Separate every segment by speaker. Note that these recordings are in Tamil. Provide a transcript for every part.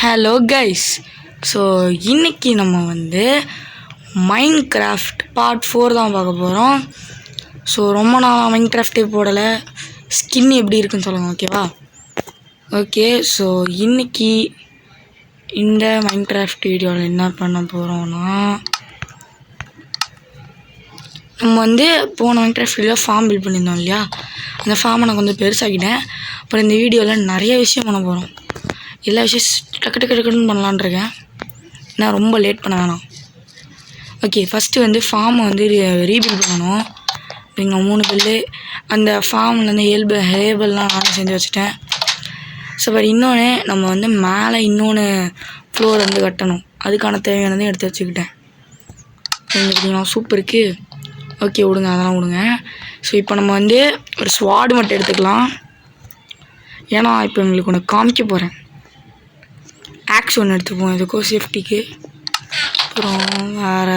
Speaker 1: Hello guys. ஸோ இன்றைக்கி நம்ம வந்து மைன்கிராஃப்ட் பார்ட் 4 தான் பார்க்க போகிறோம். ஸோ ரொம்ப நாளாக மைன்கிராஃப்டே போடலை. ஸ்கின் எப்படி இருக்குன்னு சொல்லுங்கள், ஓகேவா? ஓகே, ஸோ இன்றைக்கி இந்த மைன்கிராஃப்ட் வீடியோவில் என்ன பண்ண போகிறோன்னா, நம்ம வந்து போன மைன்கிராஃப்ட் வீடியோவில் ஃபார்ம் பில்ட் பண்ணியிருந்தோம் இல்லையா? அந்த ஃபார்மை நான் கொஞ்சம் பெருசாக்கிட்டேன். அப்புறம் இந்த வீடியோவில் நிறைய விஷயம் பண்ண போகிறோம். எல்லா விஷயம் டக்குன்னு பண்ணலான் இருக்கேன். நான் ரொம்ப லேட் பண்ண வேணாம். ஓகே, ஃபஸ்ட்டு வந்து ஃபார்மை வந்து ரீபில்ட் பண்ணணும். அப்படிங்க 3 பில்லு அந்த ஃபார்மில் வந்து ஹேபிள்லாம் நானும் செஞ்சு வச்சுட்டேன். ஸோ அப்புறம் இன்னொன்று நம்ம வந்து மேலே இன்னொன்று ஃப்ளோர் வந்து கட்டணும். அதுக்கான தேவையானதையும் எடுத்து வச்சுக்கிட்டேன். பார்த்தீங்கன்னா சூப்பருக்கு. ஓகே விடுங்க, அதெல்லாம் விடுங்க. ஸோ இப்போ நம்ம வந்து ஒரு ஸ்வாடு மட்டும் எடுத்துக்கலாம். ஏன்னா இப்போ உங்களுக்கு ஒன்று காமிக்க போகிறேன். ஆக்ஸ் ஒன்று எடுத்துப்போம் இதுக்கோ சேஃப்டிக்கு. அப்புறம் வேறு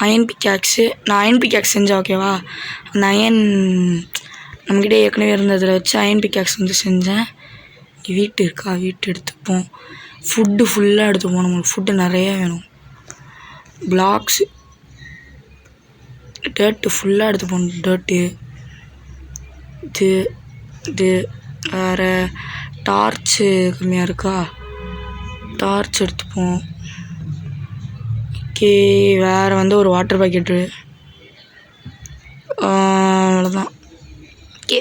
Speaker 1: அயன் பிக்காக்ஸு. நான் அயன் பிக்காக்ஸ் செஞ்சேன், ஓகேவா? அந்த அயன் நம்மக்கிட்ட ஏற்கனவே இருந்ததில் வச்சு அயன் பிக்காக்ஸ் வந்து செஞ்சேன். வீட்டு இருக்கா? வீட்டு எடுத்துப்போம். ஃபுட்டு ஃபுல்லாக எடுத்துப்போம். நம்மளுக்கு ஃபுட்டு நிறைய வேணும். பிளாக்ஸு, டர்ட்டு ஃபுல்லாக எடுத்துப்போம். டர்ட்டு இது வேறு டார்ச்சு கம்மியாக இருக்கா? டார்ச் எடுத்துப்போம். ஓகே, வேறு வந்து ஒரு வாட்டர் பாக்கெட்டு. அவ்வளோதான். Okay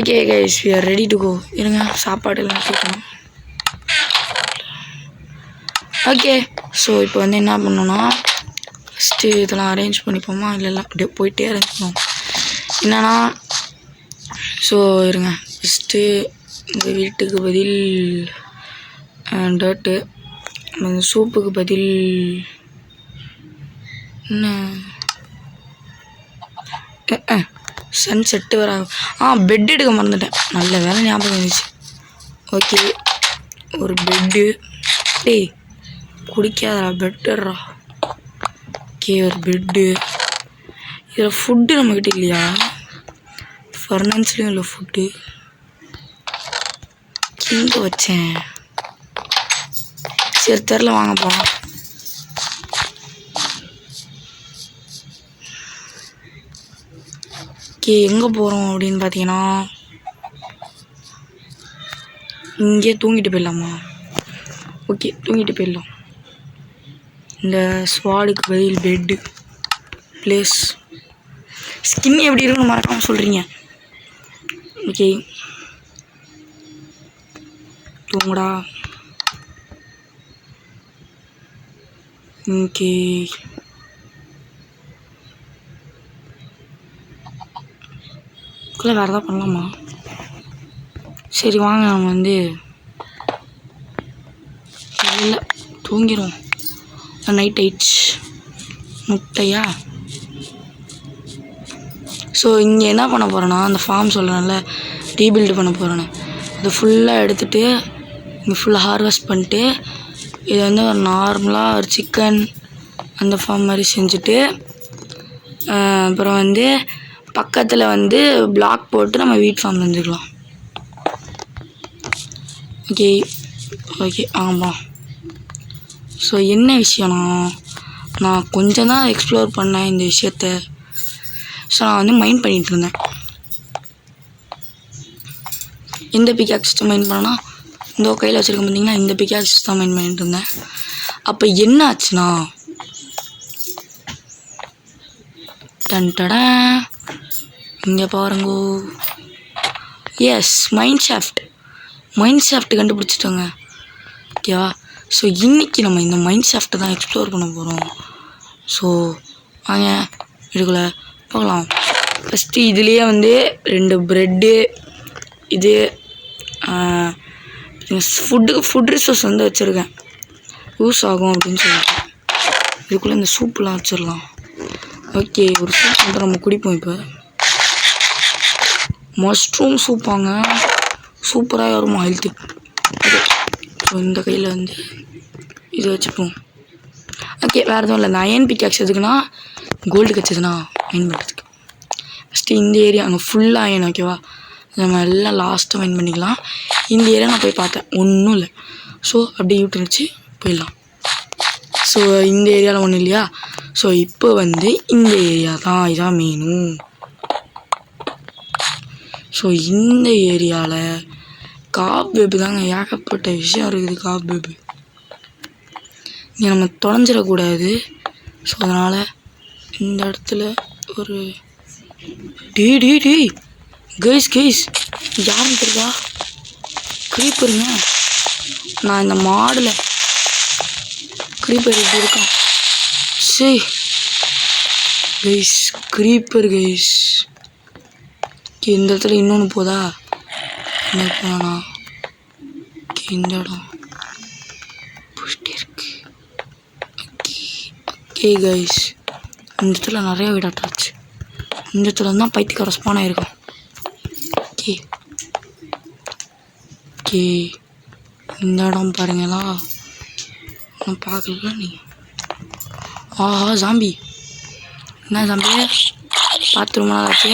Speaker 1: okay guys, we are ready to go. இருங்க, சாப்பாடு எல்லாம் கேட்கணும். ஓகே, ஸோ இப்போ வந்து என்ன பண்ணோன்னா, ஃபஸ்ட்டு இதெல்லாம் அரேஞ்ச் பண்ணிப்போமா? இல்லை அப்படியே போயிட்டே அரேஞ்ச் பண்ணுவோம். என்னன்னா, ஸோ இருங்க, ஃபஸ்ட்டு இந்த வீட்டுக்கு பதில் டர்ட்டு, அந்த சூப்புக்கு பதில் என்ன சன் செட்டு வர. பெட் எடுக்க மறந்துட்டேன். நல்ல வேலை ஞாபகம் இருந்துச்சு. ஓகே, ஒரு பெட்டு. டேய் குடிக்காதரா, பெட்டுறா. ஓகே, ஒரு பெட்டு. இதில் ஃபுட்டு நம்மக்கிட்ட இல்லையா? ஃபர்னன்ஸ்லேயும் இல்லை ஃபுட்டு. எங்கே வச்சேன்? சரி தெரில, வாங்க போகலாம். ஓகே, எங்கே போகிறோம் அப்படின்னு பார்த்தீங்கன்னா, இங்கே தூங்கிட்டு போயிடலாமா? ஓகே, தூங்கிட்டு போயிடலாம். இந்த ஸ்வாடுக்கு பதில் பெட்டு ப்ளேஸ். ஸ்கின் எப்படி இருக்குன்னு மறக்காமல் சொல்கிறீங்க. ஓகே, தூங்குடா. ஓகே, வேறு எதாவது பண்ணலாமா? சரி வாங்க, நம்ம வந்து இல்லை தூங்கிடும். நைட் ஆயிடுச்சு. முட்டையா? ஸோ இங்கே என்ன பண்ண போகிறேன்னா, அந்த ஃபார்ம் சொல்கிறேன்ல, ரீபில்டு பண்ண போகிறேன்னு, அதை ஃபுல்லாக எடுத்துகிட்டு இங்கே ஃபுல்லாக ஹார்வெஸ்ட் பண்ணிட்டு, இது வந்து ஒரு நார்மலாக ஒரு சிக்கன் அந்த ஃபார்ம் மாதிரி செஞ்சுட்டு, அப்புறம் வந்து பக்கத்தில் வந்து பிளாக் போட்டு நம்ம வீட் ஃபார்ம் செஞ்சுக்கலாம். ஓகே ஓகே, ஆமாம். ஸோ என்ன விஷயம்னா, நான் கொஞ்சம் தான் எக்ஸ்ப்ளோர் பண்ணேன் இந்த விஷயத்த. ஸோ நான் வந்து மைண்ட் பண்ணிகிட்டு இருந்தேன். இந்த பிக்காக்ஸ் தான் மைண்ட் பண்ணேன்னா, இந்த கையில் வச்சுருக்கேன் பார்த்தீங்கன்னா, இந்த பிக்காக்ஸ் தான் மைண்ட் பண்ணிகிட்டு இருந்தேன். அப்போ என்ன ஆச்சுன்னா, டன்டடா இங்கே பாருங்கோ. எஸ், மைண்ட் ஷாஃப்ட் கண்டுபிடிச்சிட்டோங்க, ஓகேவா? ஸோ இன்றைக்கி நம்ம இந்த மைண்ட் ஷாஃப்ட்டை தான் எக்ஸ்ப்ளோர் பண்ண போகிறோம். ஸோ வாங்க இதுக்குள்ள போகலாம். ஃபஸ்ட்டு இதுலேயே வந்து 2 ப்ரெட்டு, இது ஃபுட் ரிசோர்ஸ் வந்து வச்சுருக்கேன், யூஸ் ஆகும் அப்படின்னு சொல்லிட்டு. இதுக்குள்ளே இந்த சூப்லாம் வச்சிடலாம். ஓகே, ஒரு சூப் வந்து நம்ம குடிப்போம். இப்போ மஷ்ரூம் சூப்பாங்க, சூப்பராக வருமா ஹெல்த்து. ஓகே, ஸோ இந்த கையில் வந்து இது வச்சுப்போம். ஓகே, வேறு எதுவும் இல்லை. இந்த அயன் பிக்காக்ஸ் எதுக்குன்னா, கோல்டு கிடச்சதுன்னா மைன் பண்ணுறதுக்கு. ஃபஸ்ட்டு இந்த ஏரியா அங்கே ஃபுல்லாக அயன், ஓகேவா? நம்ம எல்லாம் லாஸ்ட்டாக மைன் பண்ணிக்கலாம். இந்த ஏரியா நான் போய் பார்த்தேன், ஒன்றும் இல்லை. ஸோ அப்படியே யூட்டர்ன் போயிடலாம். ஸோ இந்த ஏரியாவில் ஒன்றும் இல்லையா. ஸோ இப்போ வந்து இந்த ஏரியா தான், இதான் மெயினும். ஸோ இந்த ஏரியாவில் காப்வெப் தாங்க, ஏகப்பட்ட விஷயம் இருக்குது. காப்வெப் இங்கே நம்ம தொலைஞ்சிடக்கூடாது. ஸோ அதனால் இந்த இடத்துல ஒரு டேய் கைஸ் யாருன்னு தெரியுதா? க்ரீப்பருங்க. நான் இந்த மாடில் க்ரீப்பர் எப்படி இருக்கான்? சரி கைஸ், க்ரீப்பர் கைஸ். இந்த இடத்துல இன்னொன்று போதா? என்ன போனா இந்த இடம் புஷ்டி இருக்கு. ஓகே கைஸ், இந்த இடத்துல நிறைய வீடு அட்டாச்சு. இந்த இடத்துல தான் பைத்தியக்கார ஸ்பான் ஆகிருக்கும். ஓகே இந்த இடம் பாருங்களா, நான் பார்க்கல நீ. ஆஹா ஜாம்பி, என்ன ஜாம்பி பார்த்து ரொம்ப நாள் ஆச்சு.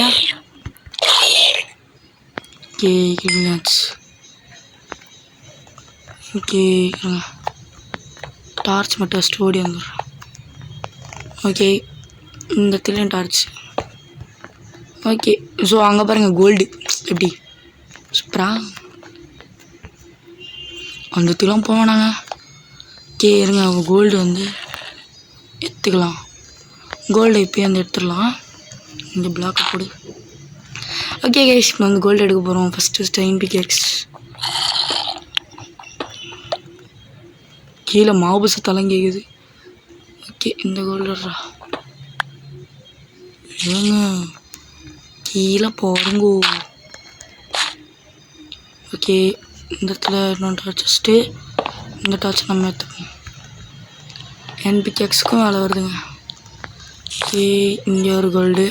Speaker 1: ஓகே ஓகே டார்ச் மட்டும் ஃபஸ்ட்டு ஓடி வந்துடுறோம். ஓகே இந்த இடத்துலையும் டார்ச். ஓகே ஸோ அங்கே பாருங்கள் கோல்டு எப்படி சூப்பரா. அந்த இடத்துலாம் போனாங்க. ஓகே இருங்க, கோல்டு வந்து எடுத்துக்கலாம். கோல்டு இப்போயே வந்து எடுத்துடலாம். இந்த பிளாக்கை போடு. ஓகே கைஸ், இப்போ வந்து கோல்டு எடுக்க போகிறோம். ஃபஸ்ட்டு இன் பிகேக்ஸ். கீழே மாவு சத்தெல்லாம் கேட்குது. ஓகே இந்த கோல்டுறா ஏங்க கீழே போடுங்கோ. ஓகே இந்த இடத்துல இன்னொரு டார்ச் வச்சுட்டு இந்த டார்ச் நம்ம எடுத்துப்போம். என்பிகேக்ஸுக்கும் வேலை வருதுங்க. ஓகே இங்கே ஒரு கோல்டு.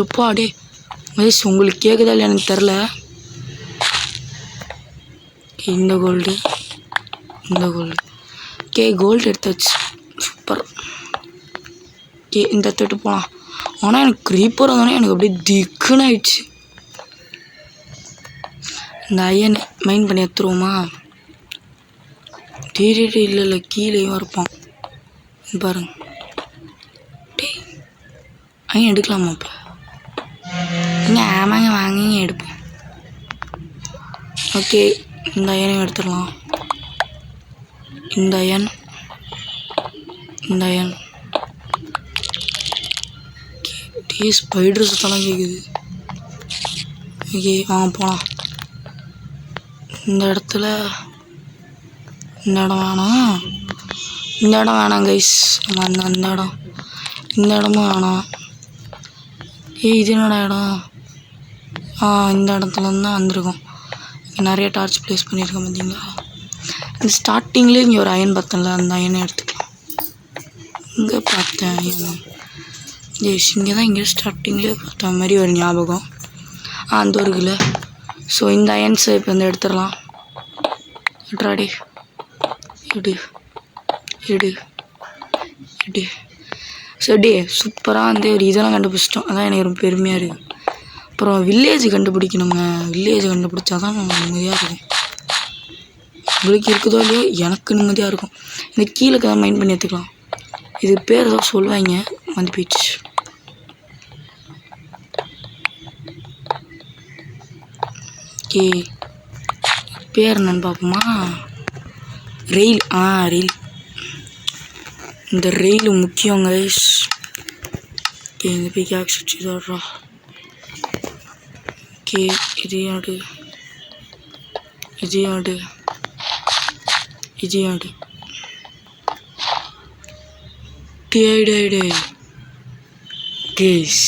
Speaker 1: எப்பா டே கைஸ், உங்களுக்கு கேட்குதா இல்லை எனக்கு தெரில. இந்த கோல்டு ஓகே கோல்டு எடுத்தாச்சு, சூப்பர். ஓகே இந்த எடுத்துகிட்டு போகலாம். ஆனால் எனக்கு க்ரீப்பர் வந்தோடனே எனக்கு அப்படியே திக்குன்னு ஆயிடுச்சு. இந்த ஐயன் மைண்ட் பண்ணி எடுத்துருவோமா? டே இல்லை கீழேயும் இருப்பான் பாருங்க. டே ஐயன் எடுக்கலாமா? இப்போ இங்கே ஆமாங்க வாங்கிங்க எடுப்போம். ஓகே இந்த ஐயனையும் எடுத்துடலாம். இந்த அயன் டே ஸ்பைடர் சுத்தலாம் கேட்குது. ஓகே போகலாம். இந்த இடத்துல இந்த இடம் வேணாம் கைஸ். இந்த இடமும் வேணாம். இது என்னோட இடம். இந்த இடத்துல தான் வந்திருக்கோம். இங்கே நிறைய டார்ச் ப்ளேஸ் பண்ணியிருக்கேன் பார்த்தீங்களா. இந்த ஸ்டார்டிங்லேயே இங்கே ஒரு அயன் பார்த்தேன்ல, அந்த அயனை எடுத்துக்கலாம். இங்கே பார்த்தேன் அயன் இங்கே தான், இங்கே ஸ்டார்டிங்லேயே பார்த்த மாதிரி ஒரு ஞாபகம். அந்த ஒரு கிலோ. ஸோ இந்த அயன்ஸை இப்போ வந்து எடுத்துடலாம். ட்ராடி எடு ஸோ டே சூப்பராக வந்து ஒரு இதெல்லாம் கண்டுபிடிச்சிட்டோம். அதான் எனக்கு ரொம்ப பெருமையாக இருக்குது. அப்புறம் வில்லேஜ் கண்டுபிடிக்கணுங்க. வில்லேஜ் கண்டுபிடிச்சா தான் நிம்மதியாக இருக்கும். உங்களுக்கு இருக்குதோ இல்லையோ, எனக்கு நிம்மதியாக இருக்கும். இந்த கீழே தான் மைண்ட் பண்ணி எடுத்துக்கலாம். இது பேர் ஏதோ சொல்லுவாங்க, வந்து போயிடுச்சு. ஓகே பேர் என்னன்னு பார்ப்போமா? ரெயில். ரெயில். இந்த ரெயில் முக்கியம் கைஸ். ஓகே இந்த பிகாக்ஸ் வச்சு தர்றா. ஓகே இதையும் டே கைஸ்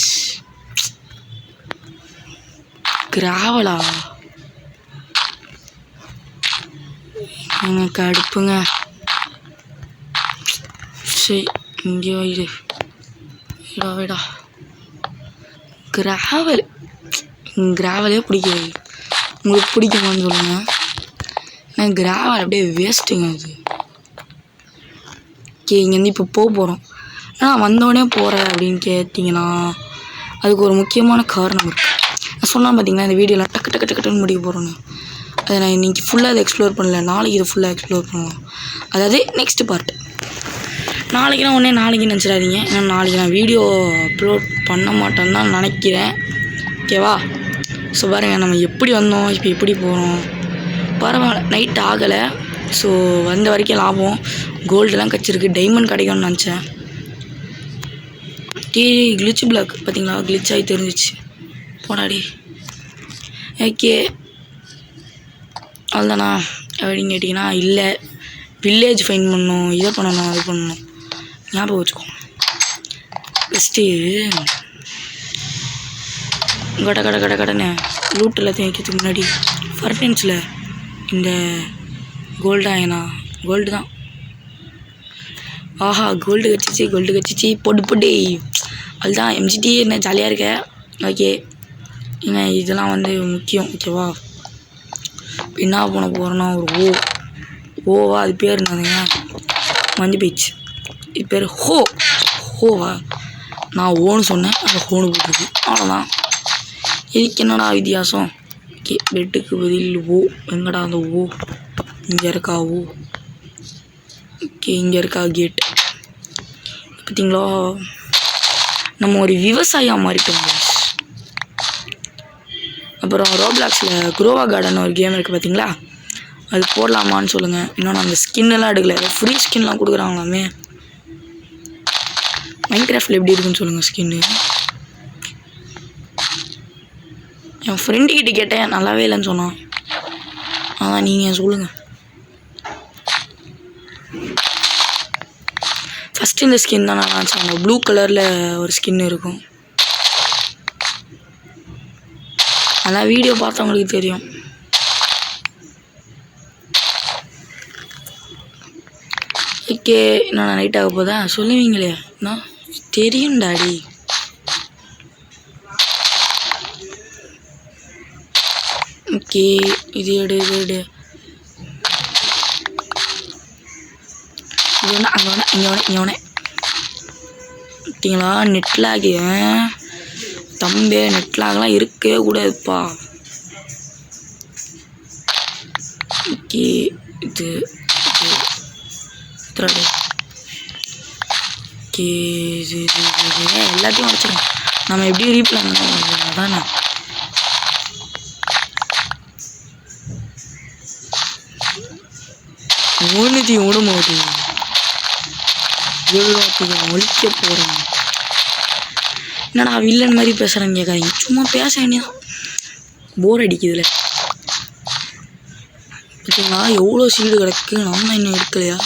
Speaker 1: கிராவலா எனக்கு அடுப்புங்க. சரி இங்கேயோ விடா கிராவலே பிடிக்காது. உங்களுக்கு பிடிக்குமான்னு சொல்லுங்கள். ஆனால் கிராவல் அப்படியே வேஸ்ட்டுங்க அது. ஓகே இங்கேருந்து இப்போ போகிறோம். ஆனால் வந்தோடனே போகிறேன் அப்படின்னு கேட்டிங்கன்னா அதுக்கு ஒரு முக்கியமான காரணம் இருக்குது. நான் சொன்னால் பார்த்தீங்கன்னா இந்த வீடியோலாம் டக்குன்னு முடிக்க போகிறோன்னு. அதை நான் இன்றைக்கி ஃபுல்லாக அதை எக்ஸ்ப்ளோர் பண்ணல, நாளைக்கு இதை ஃபுல்லாக எக்ஸ்ப்ளோர் பண்ணலாம். அதாவது நெக்ஸ்ட் பார்ட். நாளைக்குனா ஒன்றே நாளைக்கு நினச்சிடாதீங்க, ஏன்னா நாளைக்கு நான் வீடியோ அப்லோட் பண்ண மாட்டேன்னு தான் நினைக்கிறேன். ஓகேவா? ஸோ பாருங்கள், நம்ம எப்படி வந்தோம், இப்போ எப்படி போகிறோம். பரவாயில்ல, நைட் ஆகலை. ஸோ வந்த வரைக்கும் லாபம். கோல்டெலாம் கிடச்சிருக்கு, டைமண்ட் கிடைக்கும்னு நினச்சேன். கிளிச் பிளாக் பார்த்தீங்களா, கிளிச் ஆகி தெரிஞ்சிச்சு. போடாடி. ஓகே, அதுதானா அப்படின்னு கேட்டிங்கன்னா, இல்லை வில்லேஜ் ஃபைன் பண்ணணும், இதை பண்ணணும், அது பண்ணணும். ஞாபகம் வச்சுக்கோ. ஃபஸ்ட்டு கடனை லூட் எல்லாத்தையும் வைக்கிறதுக்கு முன்னாடி ஃபர்டென்ஸில் இந்த கோல்டு தான். ஆஹா, கோல்டு கச்சிச்சு பொடி. அதுதான் எம்ஜிடி என்ன ஜாலியாக இருக்க. ஓகே, ஏங்க இதெல்லாம் வந்து முக்கியம். ஓகேவா? என்ன பண்ண போகிறோன்னா ஒரு ஓவா, அது பேர் என்னதுங்க, மஞ்சள் போயிடுச்சு. இது பேர் ஹோவா. நான் ஓன்னு சொன்னேன், அந்த ஹோன்னு போட்டுருக்கு. அவ்வளோதான். இதுக்கு என்னடா வித்தியாசம்? ஓகே, பெட்டுக்கு பதில் எங்கடா அந்த இங்கே இருக்கா ஓகே, இங்கே இருக்கா கேட். பார்த்தீங்களா, நம்ம ஒரு விவசாயியாக மாறிட்டோம். அப்புறம் ரோப்ளாக்ஸில் குரோவா கார்டன் ஒரு கேம் இருக்குது பார்த்தீங்களா, அது போடலாமான்னு சொல்லுங்கள். இன்னொன்று அந்த ஸ்கின்னெல்லாம் எடுக்கல, ஃப்ரீ ஸ்கின்லாம் கொடுக்குறாங்களாமே. மைன்கிராஃப்டில் எப்படி இருக்குன்னு சொல்லுங்கள் ஸ்கின்னு. என் ஃப்ரெண்டுக்கிட்ட கேட்டேன், நல்லாவே இல்லைன்னு சொன்னான். அதான் நீங்கள் சொல்லுங்கள். ஃபஸ்ட்டு இந்த ஸ்கின் தான் நான் நினச்சேன், அந்த ப்ளூ கலரில் ஒரு ஸ்கின் இருக்கும். அதான் வீடியோ பார்த்தவங்களுக்கு தெரியும். ஓகே, இன்னும் நைட் ஆக போதா சொல்லுவீங்களே, நான் தெரியும் டாடி. ஓகே, இது எடு இங்கே பார்த்தீங்களா, நெட்லாகு தம்பே, நெட்லாகலாம் இருக்கவே கூடாதுப்பா. ஓகே, இது ஓகே, இது எல்லாத்தையும் உடச்சிடும். நம்ம எப்படி ரீப்ளான் பண்ணோம் அதானே. ஒன்றுத்தையும் விடும்போது ஒழிக்க போகிறேன். என்னடா வில்லன் மாதிரி பேசுகிறேன்னு கேட்காதீங்க, சும்மா பேச வேண்டியதான், போர் அடிக்குதுல. பார்த்தீங்களா எவ்வளோ சீடு கிடக்கு, நம்ம இன்னும் எடுக்கலையா.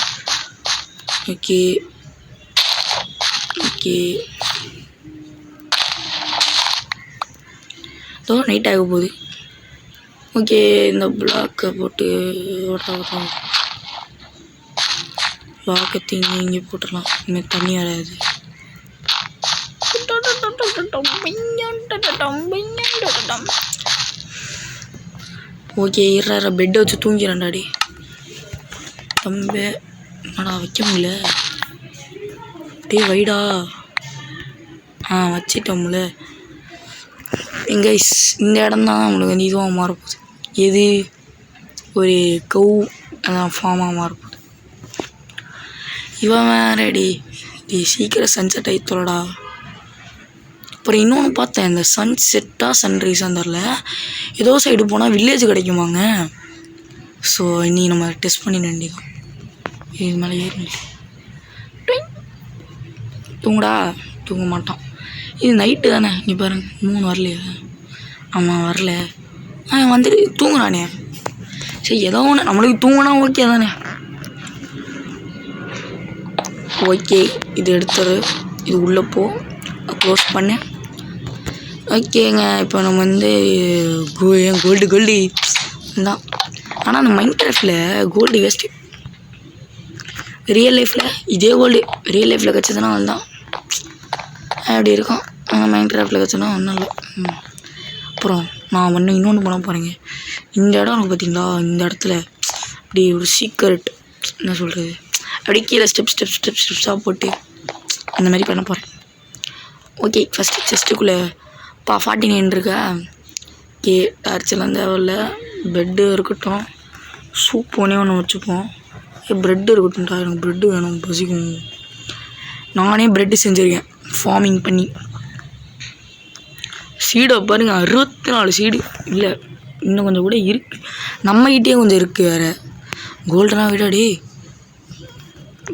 Speaker 1: ஓகே, இதோ நைட் ஆக போகுது. ஓகே, இந்த பிளாக்கை போட்டு பிளாக்கை இங்கே போட்டுடலாம், இனிமேல் தண்ணி வராது. ஓகே, இருற பெட்டை வச்சு தூங்கிறேன்டாடி. தம்பே என்னடா வைக்க முடியல, வைடா. வச்சிட்டோம்ல. எங்க இந்த இடம் தான் நம்மளுக்கு வந்து இதுவாக மாறப்போகுது. எது ஒரு ஃபார்மாக மாறப்போகுது. இவன் வேறடி சீக்கிரம் சன்செட் ஆகித்தோடா. அப்புறம் இன்னொன்று பார்த்தேன், இந்த சன்செட்டாக சன்ரைஸாக தெரில, ஏதோ சைடு போனால் வில்லேஜ் கிடைக்குமாங்க. ஸோ இனி நம்ம டெஸ்ட் பண்ணி வேண்டியதான். இது மேலே ஏறி தூங்குடா, தூங்க மாட்டான். இது நைட்டு தானே, நீ பாருங்க 3 வரலையா. ஆமாம் வரல, வந்துட்டு தூங்குறானே. சரி ஏதோ ஒன்று நம்மளுக்கு தூங்கினா ஓகே தானே. ஓகே, இது எடுத்துரு, இது உள்ளே போ, க்ளோஸ் பண்ணு. ஓகேங்க, இப்போ நம்ம வந்து கோல்டு தான். ஆனால் அந்த மைன்கிராஃப்டில் கோல்டு வேஸ்ட்டு. ரியல் லைஃப்பில் இதே கோல்டு ரியல் லைஃப்பில் கிடச்சதுன்னா அதுதான் அப்படி இருக்கும். மைன்கிராஃப்டில் கிடச்சதுன்னா ஒன்றும் இல்லை. அப்புறம் நான் இன்னொன்று பண்ண போகிறேங்க. இந்த இடம் எனக்கு பார்த்தீங்களா, இந்த இடத்துல அப்படி ஒரு சீக்ரெட், என்ன சொல்கிறது, அப்படியே கீழே ஸ்டெப்ஸாக போட்டு அந்த மாதிரி பண்ண போகிறேன். ஓகே, ஃபஸ்ட்டு செஸ்ட்டுக்குள்ளே 49 இருக்கா. ஓகே, டார்ச்செல்லாம் தேவையில்ல. பெட்டு இருக்கட்டும். சூப் ஒன்று வச்சுப்போம். ப்ரெட்டு இருக்கட்டும்டா, எனக்கு ப்ரெட்டு வேணும், பசிக்கும். நானே ப்ரெட்டு செஞ்சுருக்கேன் ஃபார்மிங் பண்ணி. சீடை பாருங்க, 64 சீடு. இல்லை, இன்னும் கொஞ்சம் கூட இருக்குது. நம்மகிட்டே கொஞ்சம் இருக்குது வேறு. கோல்டனாக விடாடி.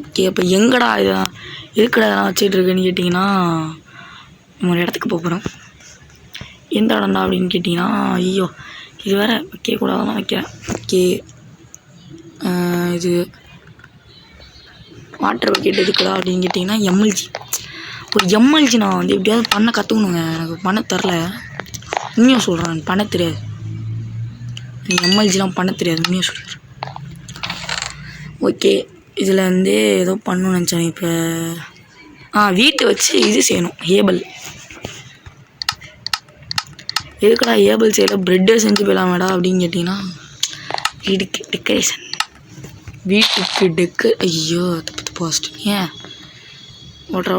Speaker 1: ஓகே, அப்போ எங்கடா இதான் எதுக்கடா இதெல்லாம் வச்சுட்டு இருக்குன்னு கேட்டிங்கன்னா, நம்ம ஒரு இடத்துக்கு போகிறோம். எந்த இடம்டா அப்படின்னு கேட்டிங்கன்னா, ஐயோ இது வேறு வைக்கக்கூடாதான் வைக்கிறேன். ஓகே, இது வாட்டர் பக்கெட் எதுக்குடா அப்படின்னு கேட்டிங்கன்னா, எம்எல்ஜி. ஒரு எம்எல்ஜி நான் வந்து எப்படியாவது பண்ண கற்றுக்கணுங்க. எனக்கு பண்ண தரல, உண்மையாக சொல்கிறேன். எனக்கு பண்ண தெரியாது. எம்எல்ஜிலாம் பண்ண தெரியாது, உண்மையாக சொல்கிறேன். ஓகே, இதில் வந்து ஏதோ பண்ணணும்னு நினச்சேன். இப்போ வீட்டை வச்சு இது செய்யணும், ஏபிள். எதுக்கடா ஏபிள் செய்யல, ப்ரெட்டே செஞ்சு போயிடலாம் மேடா அப்படின்னு கேட்டிங்கன்னா, வீட்டுக்கு டெக்கரேஷன். வீட்டுக்கு ஐயோ தப்பு பாஸ்ட். ஏன் ஓட்டுற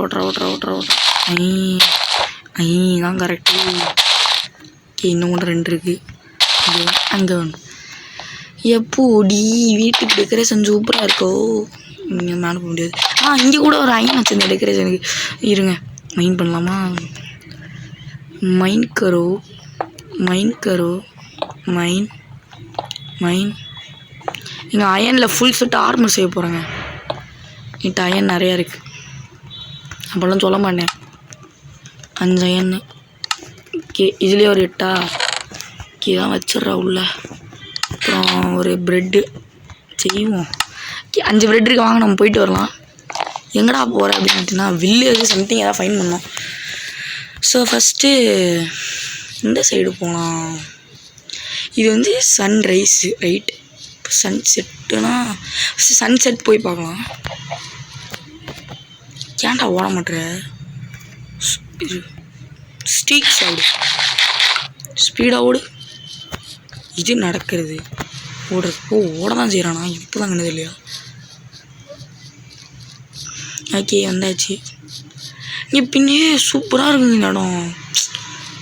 Speaker 1: ஐ தான் கரெக்டு. ஓகே, இன்னும் ஒன்று 2 இருக்குது. அங்கே ஒன்று. எப்போடி வீட்டுக்கு டெக்கரேஷன் சூப்பராக இருக்கோ. இங்கே மேலே போக முடியாது. இங்கே கூட ஒரு ஐன் வச்சுருந்தேன் டெக்கரேஷனுக்கு. இருங்க, மைன் பண்ணலாமா? மைன் கரோ மைன். இங்கே அயனில் ஃபுல் செட் ஆர்மர் செய்ய போகிறேங்க. என்கிட்ட அயன் நிறையா இருக்குது, அப்போல்லாம் சொல்ல மாட்டேன். 5 அயன். ஓகே, இதுலேயே ஒரு 8. ஓகே, தான் வச்சிட்றா உள்ள. அப்புறம் ஒரு ப்ரெட்டு செய்வோம். ஓகே, 5 ப்ரெட் இருக்கு. வாங்க நம்ம போயிட்டு வரலாம். எங்கடா போகிற அப்படின்ட்டுனா, வில்லேஜ் சம்திங் எதாவது ஃபைன் பண்ணோம். ஸோ ஃபஸ்ட்டு இந்த சைடு போகலாம். இது வந்து சன்ரைஸு, ரைட். இப்போ சன்செட்டுனா ஃபஸ்ட்டு சன்செட் போய் பார்க்கலாம். ஏன்டா ஓட மாட்டேற? ஸ்டீக் சைடு ஸ்பீடாக ஓடு. இது நடக்கிறது, ஓடுறது. ஓட தான் செய்கிறானா? இப்போ தான் கண்டது இல்லையா? ஓகே, வந்தாச்சு. இங்கே பின்னே சூப்பராக இருக்குது இந்த இடம்.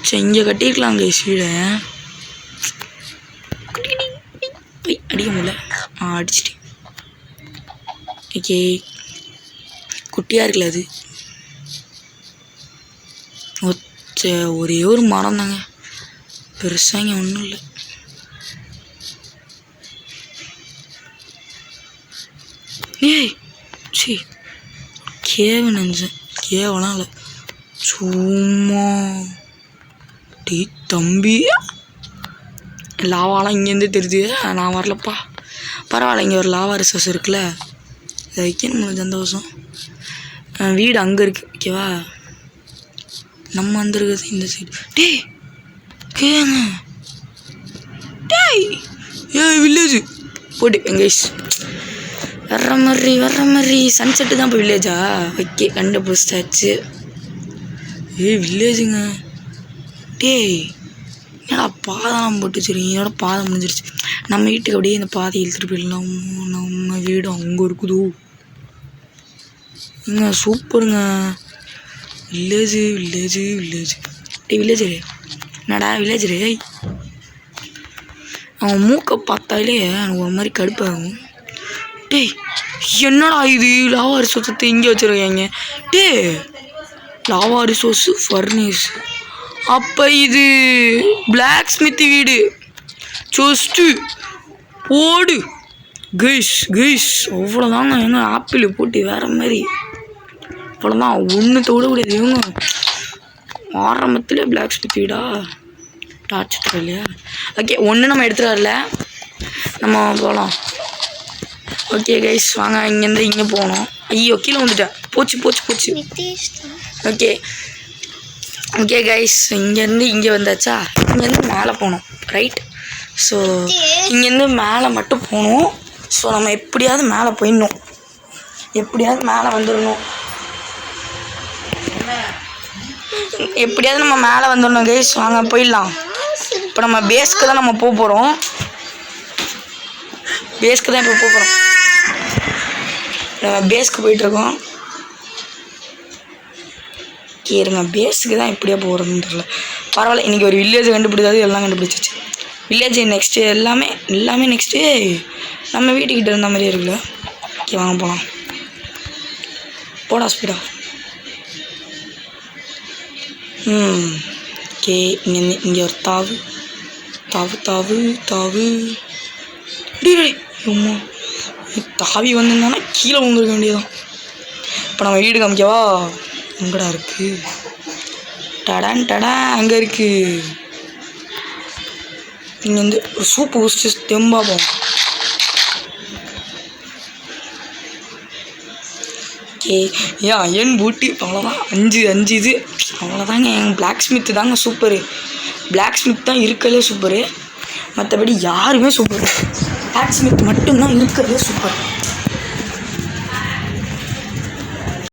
Speaker 1: சரி, இங்கே கட்டியிருக்கலாங்க ஸ்வீடை. அடிக்க முடியல. அடிச்சிட்டேன். ஓகே, குட்டியாக இருக்குல்ல அது. ஒரே ஒரு மரம் தாங்க, பெருசாக இங்கே ஒன்றும் இல்லை. ஏய் சி கேவு நினச்சேன். கேவெல்லாம் இல்லை, சும்மா டீ தம்பி. லாவாலாம் இங்கேருந்து தெரியுது. நான் வரலப்பா. பரவாயில்ல, இங்கே ஒரு லாவா ரிசோர்ஸ் இருக்குல்ல, அதை வைக்கணும். நம்மளுக்கு சந்தோஷம். வீடு அங்கே இருக்குது. ஓகேவா, நம்ம வந்துருக்குது இந்த சைடு. டேய் கேங்க, டேய் வில்லேஜ் போட்டு எங்கேஸ் வர்ற மாதிரி சன்செட்டு தான் இப்போ வில்லேஜா? ஓகே, கண்டுபிடிச்சாச்சு. வில்லேஜுங்க. டேய் என்னடா பாதம் போட்டு வச்சுருக்கீங்க? என்னோட பாதம் முடிஞ்சிருச்சு. நம்ம வீட்டுக்கு அப்படியே இந்த பாதையை இழுத்துட்டு போயிடலாம். நம்ம வீடு அங்கே இருக்குதோ. இங்கே சூப்பருங்க. வில்லேஜு. டேய் வில்லேஜரு, என்னடா வில்லேஜரு? அவன் மூக்கை பார்த்தாலே எனக்கு ஒரு மாதிரி கடுப்பாகும். டேய் என்னடா இது? லாவா ரிசோர்ஸை இங்கே வச்சுருக்காங்க. டேய் லாவா ரிசோர்ஸு ஃபர்னேஸ். அப்போ இது பிளாக் ஸ்மித்தி வீடு. சொஸ்ட்டு ஓடு கைஸ். அவ்வளோதாங்க. ஏங்க ஆப்பிள் போட்டு வேறு மாதிரி அவ்வளோதான். ஒன்றுத்த விட கூடாது. இவங்க ஆரம்பத்தில் பிளாக் ஸ்மித் வீடா? டார்ச் தர இல்லையா? ஓகே, ஒன்று நம்ம எடுத்துகிட்டு வரல, நம்ம போகலாம். ஓகே கைஸ், வாங்க. இங்கேருந்து இங்கே போகணும். ஐயோ கீழே வந்துட்டேன். போச்சு. ஓகே கைஸ், இங்கேருந்து இங்கே வந்தாச்சா? இங்கேருந்து மேலே போகணும், ரைட்? ஸோ இங்கேருந்து மேலே மட்டும் போகணும். ஸோ நம்ம எப்படியாவது மேலே போயிடணும், எப்படியாவது மேலே வந்துடணும். எப்படியாவது நம்ம மேலே வந்துடணும் கைஸ். வாங்க போயிடலாம். இப்போ நம்ம பேஸ்க்கு தான் நம்ம போக போகிறோம். நம்ம பேஸ்க்கு போயிட்டுருக்கோம். இருங்க, பேஸுக்கு தான் எப்படியா போகிறதுன்னு தெரியல. பரவாயில்ல, இன்றைக்கி ஒரு வில்லேஜை கண்டுபிடிச்சாது எல்லாம் கண்டுபிடிச்சிச்சு. வில்லேஜ் நெக்ஸ்ட்டு எல்லாமே நெக்ஸ்ட்டு நம்ம வீட்டுக்கிட்ட இருந்த மாதிரியே இருக்குல்ல. ஓகே வாங்க போகலாம். போடா ஸ்பீடா. ஓகே இங்கே ஒரு தாவு தாவு தாவு தாவு அம்மா தாவி வந்திருந்தானா கீழே விழுந்துருக்க வேண்டியதான். இப்போ நம்ம வீடு காமிக்கவா? எங்கடா இருக்குது? டடான் டடா அங்கே இருக்குது. இங்கே வந்து ஒரு சூப்பு குடிச்சு தெம்பா போகும். ஓகே ஏன் அயன் பூட்டி அவ்வளோதான். 5 இது அவ்வளோதாங்க. என் பிளாக் ஸ்மித்து தாங்க சூப்பரு. பிளாக் ஸ்மித் தான் இருக்கலே சூப்பரு. மற்றபடி யாருமே சூப்பர். பிளாக் ஸ்மித் மட்டும்தான் இருக்கிறதே சூப்பர்.